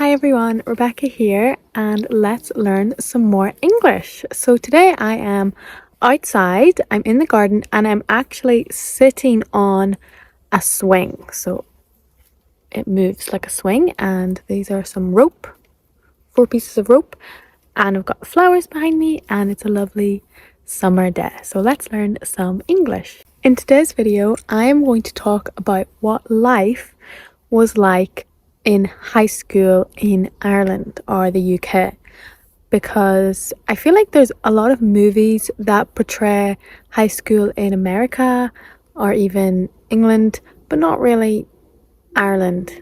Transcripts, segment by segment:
Hi everyone, Rebecca here, and let's learn some more English. So today I am outside, I'm in the garden, and I'm actually sitting on a swing. So it moves like a swing, and these are some rope, 4 pieces of rope, and I've got flowers behind me, and it's a lovely summer day. So let's learn some English. In today's video, I am going to talk about what life was like in high school in Ireland or the UK, because I feel like there's a lot of movies that portray high school in America or even England, but not really Ireland.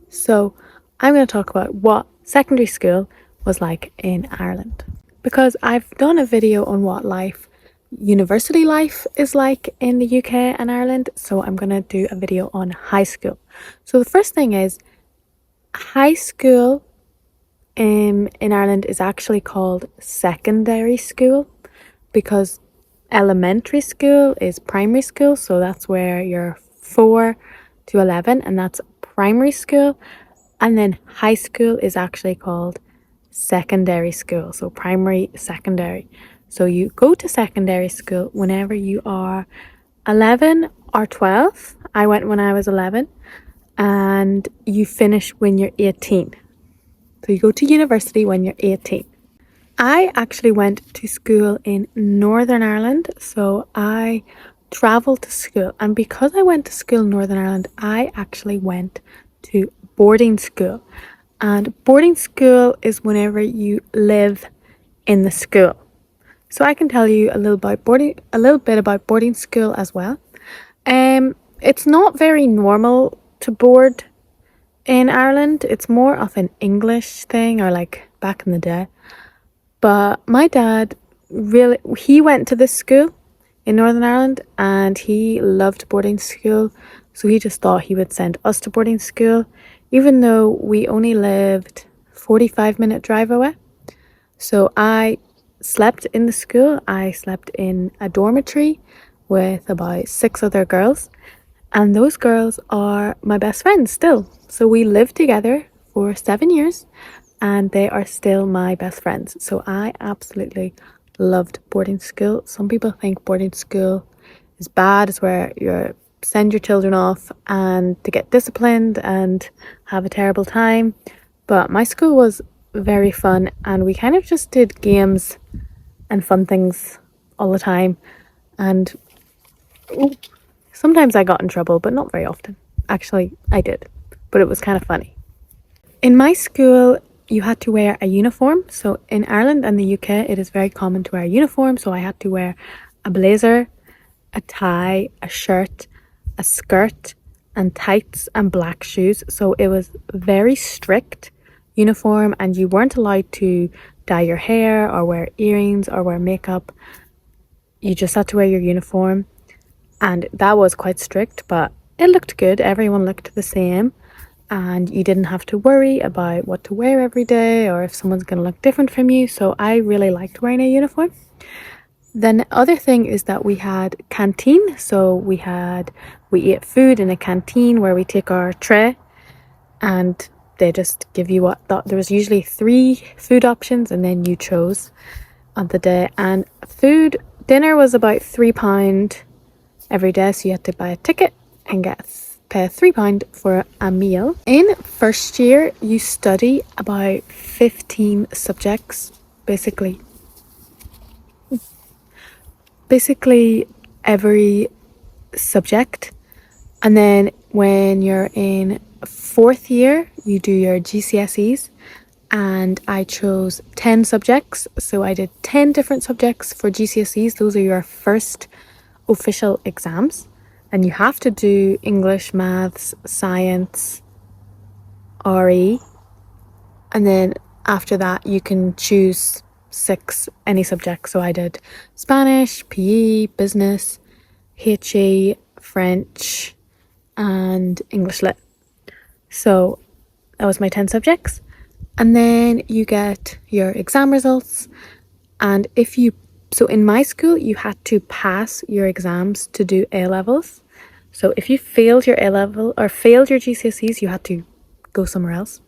So I'm going to talk about what secondary school was like in Ireland, because I've done a video on what university life is like in the UK and Ireland, so I'm going to do a video on high school. So the first thing is, high school in Ireland is actually called secondary school, because elementary school is primary school, so that's where you're 4 to 11, and that's primary school. And then high school is actually called secondary school, so primary, secondary. So you go to secondary school whenever you are 11 or 12. I went when I was 11, and you finish when you're 18. So you go to university when you're 18. I actually went to school in Northern Ireland, so I travelled to school. And because I went to school in Northern Ireland, I actually went to boarding school. And boarding school is whenever you live in the school. So I can tell you a little bit about boarding school as well. It's not very normal to board in Ireland. It's more of an English thing, or like back in the day. But my dad he went to this school in Northern Ireland, and he loved boarding school. So he just thought he would send us to boarding school, even though we only lived 45-minute drive away. So I slept in the school. I slept in a dormitory with about 6 other girls, and those girls are my best friends still. So we lived together for 7 years, and they are still my best friends. So I absolutely loved boarding school. Some people think boarding school is bad. It's where you send your children off and to get disciplined and have a terrible time. But my school was very fun, and we kind of just did games and fun things all the time. And sometimes I got in trouble, but not very often. Actually, I did, but it was kind of funny. In my school, you had to wear a uniform. So in Ireland and the UK, it is very common to wear a uniform. So I had to wear a blazer, a tie, a shirt, a skirt, and tights and black shoes. So it was very strict uniform, and you weren't allowed to dye your hair or wear earrings or wear makeup. You just had to wear your uniform, and that was quite strict, but it looked good. Everyone looked the same, and you didn't have to worry about what to wear every day or if someone's going to look different from you. So I really liked wearing a uniform. Then the other thing is that we had canteen. So we ate food in a canteen where we take our tray, and they just give you there was usually 3 food options, and then you chose on the day. And dinner was about £3 every day, so you had to buy a ticket and pay £3 for a meal. In first year, you study about 15 subjects, basically every subject. And then when you're in 4th year, you do your GCSEs, and I chose 10 subjects. So I did 10 different subjects for GCSEs. Those are your first official exams, and you have to do English, maths, science, RE, and then after that you can choose any subject. So I did Spanish, PE, business, HE, French, and English Lit. So that was my 10 subjects. And then you get your exam results, and so in my school, you had to pass your exams to do A-levels. So if you failed your A-level or failed your GCSEs, you had to go somewhere else.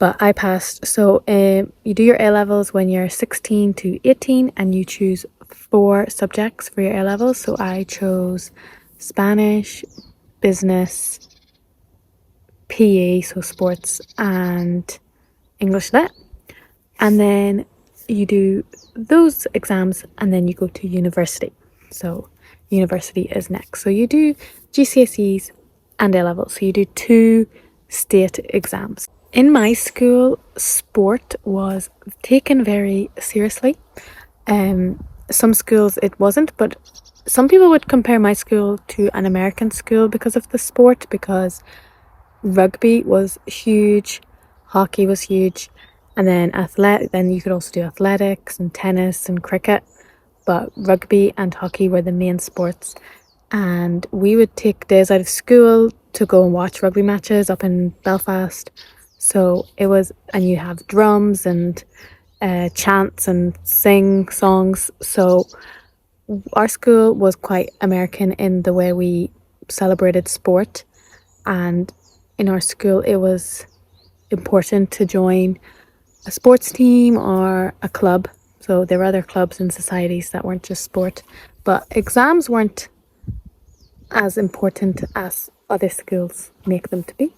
but I passed. So you do your A levels when you're 16 to 18, and you choose 4 subjects for your A levels. So I chose Spanish, business, PE, so sports, and English Lit. And then you do those exams, and then you go to university. So university is next. So you do GCSEs and A levels. So you do 2 state exams. In my school, sport was taken very seriously. Some schools it wasn't, but some people would compare my school to an American school because of the sport, because rugby was huge, hockey was huge, and then you could also do athletics and tennis and cricket, but rugby and hockey were the main sports. And we would take days out of school to go and watch rugby matches up in Belfast. So it was, and you have drums and chants and sing songs. So our school was quite American in the way we celebrated sport. And in our school, it was important to join a sports team or a club. So there were other clubs and societies that weren't just sport. But exams weren't as important as other schools make them to be.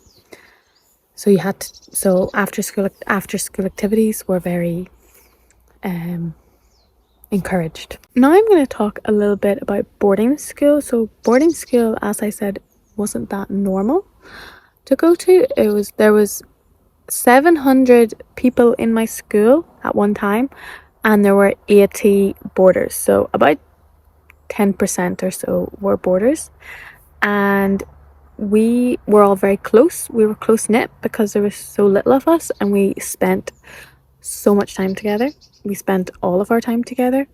So you had to, so after school activities were very encouraged. Now I'm going to talk a little bit about boarding school. So boarding school, as I said, wasn't that normal to go to. There was 700 people in my school at one time, and there were 80 boarders. So about 10% or so were boarders, and we were all very close. We were close knit because there was so little of us, and we spent so much time together. We spent all of our time together,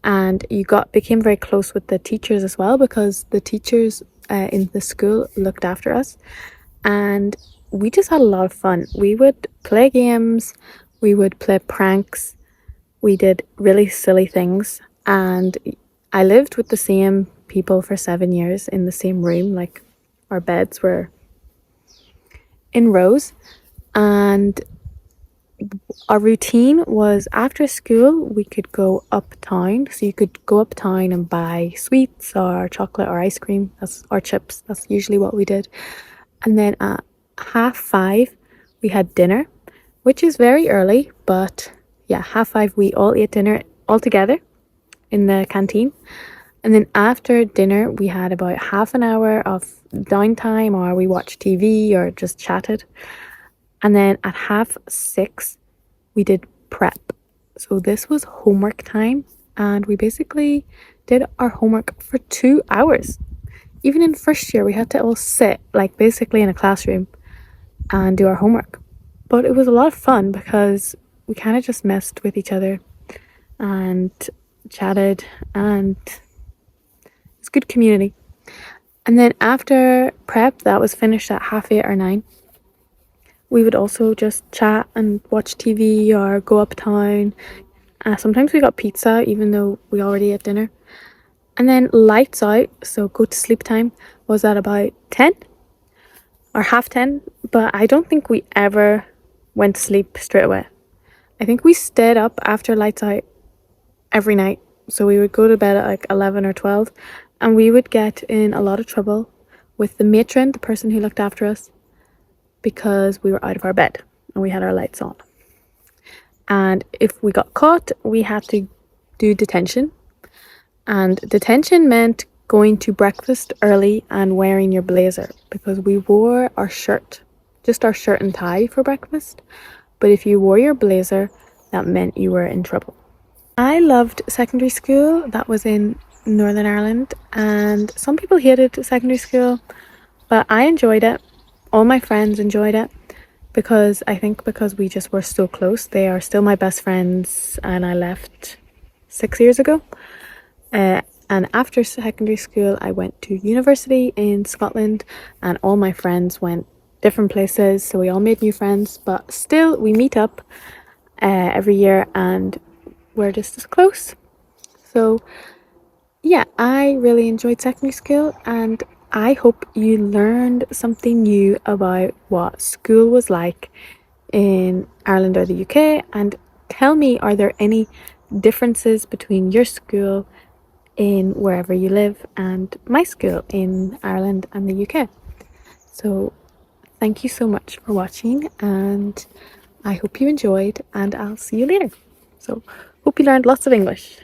and became very close with the teachers as well, because the teachers in the school looked after us, and we just had a lot of fun. We would play games, we would play pranks, we did really silly things, and I lived with the same people for 7 years in the same room. Like, our beds were in rows, and our routine was after school we could go uptown. So you could go uptown and buy sweets or chocolate or ice cream, or chips. That's usually what we did. And then at 5:30 we had dinner, which is very early, but yeah, 5:30 we all ate dinner all together in the canteen. And then after dinner we had about half an hour of downtime, or we watched TV or just chatted. And then at 6:30 we did prep. So this was homework time, and we basically did our homework for 2 hours. Even in first year we had to all sit like basically in a classroom and do our homework. But it was a lot of fun because we kind of just messed with each other and chatted, and it's good community. And then after prep, that was finished at 8:30 or 9, we would also just chat and watch TV or go uptown. Sometimes we got pizza even though we already ate dinner. And then lights out, so go to sleep time, was at about 10 or 10:30. But I don't think we ever went to sleep straight away. I think we stayed up after lights out every night. So we would go to bed at like 11 or 12, and we would get in a lot of trouble with the matron, the person who looked after us, because we were out of our bed and we had our lights on. And if we got caught, we had to do detention. And detention meant going to breakfast early and wearing your blazer, because we wore our shirt, just our shirt and tie for breakfast. But if you wore your blazer, that meant you were in trouble. I loved secondary school. That was in Northern Ireland, and some people hated secondary school, but I enjoyed it. All my friends enjoyed it, because we just were so close. They are still my best friends, and I left 6 years ago. And after secondary school, I went to university in Scotland, and all my friends went different places, so we all made new friends, but still we meet up every year, and we're just as close. So yeah, I really enjoyed secondary school, and I hope you learned something new about what school was like in Ireland or the UK, and tell me, are there any differences between your school in wherever you live and my school in Ireland and the UK? So thank you so much for watching, and I hope you enjoyed, and I'll see you later. So hope you learned lots of English.